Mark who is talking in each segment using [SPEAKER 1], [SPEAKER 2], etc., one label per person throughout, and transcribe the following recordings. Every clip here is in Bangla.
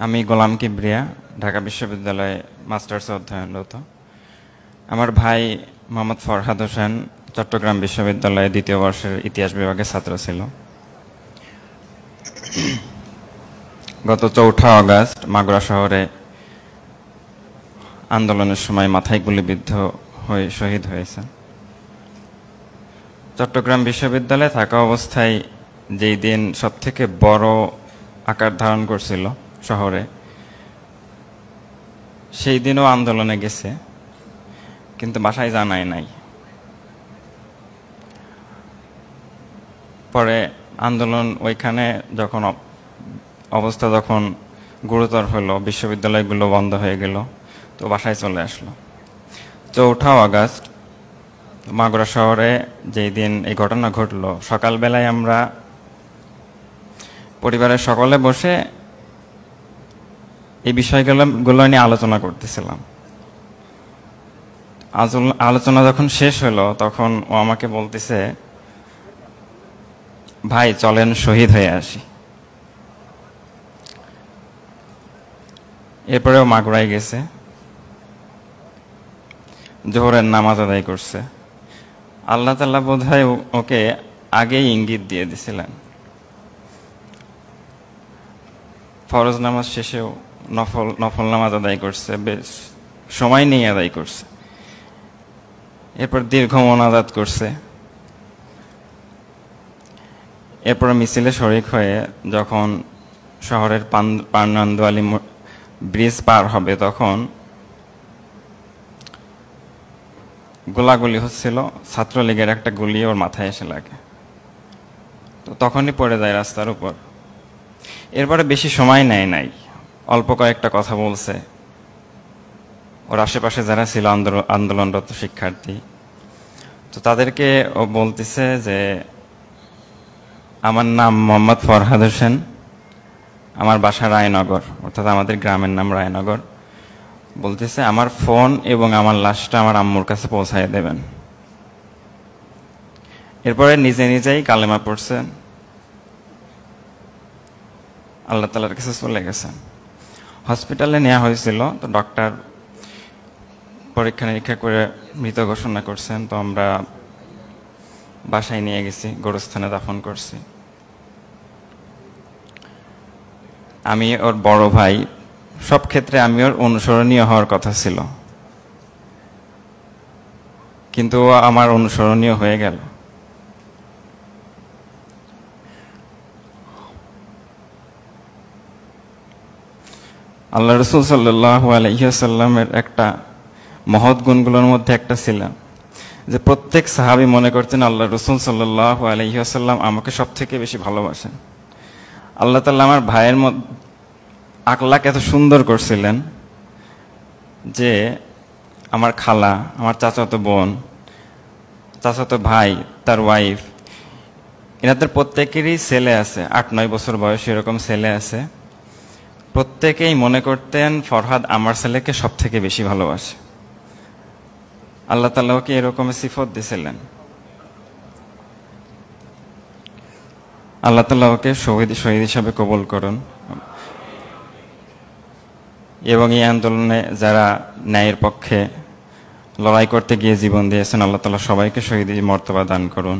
[SPEAKER 1] আমি গোলাম কিবরিয়া, ঢাকা বিশ্ববিদ্যালয়ে মাস্টার্সে অধ্যয়নরত। আমার ভাই মোহাম্মদ ফরহাদ হোসেন চট্টগ্রাম বিশ্ববিদ্যালয়ে দ্বিতীয় বর্ষের ইতিহাস বিভাগের ছাত্র ছিল। গত ৪ঠা আগস্ট মাগুরা শহরে আন্দোলনের সময় মাথায় গুলিবিদ্ধ হয়ে শহীদ হয়েছে। চট্টগ্রাম বিশ্ববিদ্যালয়ে থাকা অবস্থায় যেই দিন সবথেকে বড় আকার ধারণ করছিল শহরে, সেই দিনও আন্দোলনে গেছে, কিন্তু বাসায় জানায় নাই। পরে আন্দোলন ওইখানে যখন অবস্থা যখন গুরুতর হলো, বিশ্ববিদ্যালয়গুলো বন্ধ হয়ে গেল, তো বাসায় চলে আসলো। ৪ঠা আগস্ট মাগুরা শহরে যেই দিন এই ঘটনা ঘটলো, সকালবেলায় আমরা পরিবারের সকলে বসে এই বিষয়গুলো নিয়ে আলোচনা করতেছিলাম। আলোচনা যখন শেষ হলো, তখন ও আমাকে বলতেছে, ভাই চলেন শহীদ হয়ে আসি। এরপরেও মাগুরায় গেছে, জোহরের নামাজ আদায় করছে। আল্লাহ তাআলা বোধহয় ওকে আগেই ইঙ্গিত দিয়ে দিছিলেন। ফরজ নামাজ শেষেও নফল নামাজ আদায় করছে, বেশ সময় নিয়ে আদায় করছে। এরপর দীর্ঘ মোনাজাত করছে। এরপর মিছিলে শরিক হয়ে যখন শহরের পান্নান্দোয়ালি ব্রিজ পার হবে, তখন গোলাগুলি হচ্ছিল। ছাত্রলীগের একটা গুলি ওর মাথায় এসে লাগে, তো তখনই পড়ে যায় রাস্তার উপর। এরপরে বেশি সময় নেয় নাই, অল্প কয়েকটা কথা বলছে। ওর আশেপাশে যারা ছিল আন্দোলনরত শিক্ষার্থী, তো তাদেরকে ও বলতেছে যে, আমার নাম মোহাম্মদ ফরহাদ হোসেন, আমার বাসা রায়নগর, অর্থাৎ আমাদের গ্রামের নাম রায়নগর। বলতেছে আমার ফোন এবং আমার লাশটা আমার আম্মুর কাছে পৌঁছায় দেবেন। এরপরে নিজে নিজেই কালেমা পড়ছেন, আল্লাহ তাআলার কাছে চলে গেছেন। হসপিটালে নেওয়া হয়েছিল, তো ডক্টর পরীক্ষা নিরীক্ষা করে মৃত ঘোষণা করছেন। তো আমরা বাসায় নিয়ে গেছি, গোরস্থানে দাফন করছি। আমি ওর বড় ভাই, সব ক্ষেত্রে আমি ওর অনুসরণীয় হওয়ার কথা ছিল, কিন্তু ও আমার অনুসরণীয় হয়ে গেল। আল্লাহ রাসূল সাল্লাল্লাহু আলাইহি ওয়াসাল্লামের একটা মহৎ গুণগুলোর মধ্যে একটা ছিল যে, প্রত্যেক সাহাবী মনে করতেন আল্লাহ রাসূল সাল্লাল্লাহু আলাইহি ওয়াসাল্লাম আমাকে সবথেকে বেশি ভালোবাসেন। আল্লাহ তাআলা আমার ভাইয়ের আখলাক এত সুন্দর করছিলেন যে, আমার খালা, আমার চাচাতো বোন, চাচাতো ভাই, তার ওয়াইফ, এনাদের প্রত্যেকেরই ছেলে আছে, ৮-৯ বছর বয়স এরকম ছেলে আছে। প্রত্যেকেই মনে করতেন ফরহাদ আমার ছেলেকে সব থেকে বেশি ভালোবাসে। আল্লাহ তাআলা ওকে এরকম সিফত দিয়েছিলেন। আল্লাহ তাআলা ওকে শহীদ হিসাবে কবুল করুন, এবং এই আন্দোলনে যারা ন্যায়ের পক্ষে লড়াই করতে গিয়ে জীবন দিয়েছেন, আল্লাহ তাআলা সবাইকে শহীদ মর্তবা দান করুন।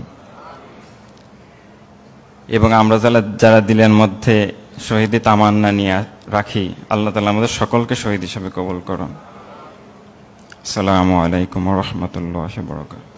[SPEAKER 1] এবং আমরা যারা দিলের মধ্যে শহীদি তামান্না নিয়ে রাখি, আল্লাহ তাআলা আমাদের সকলকে শহীদ হিসাবে কবুল করুন। আসসালামু আলাইকুম ওয়া রাহমাতুল্লাহি ওয়া বারাকাতুহু।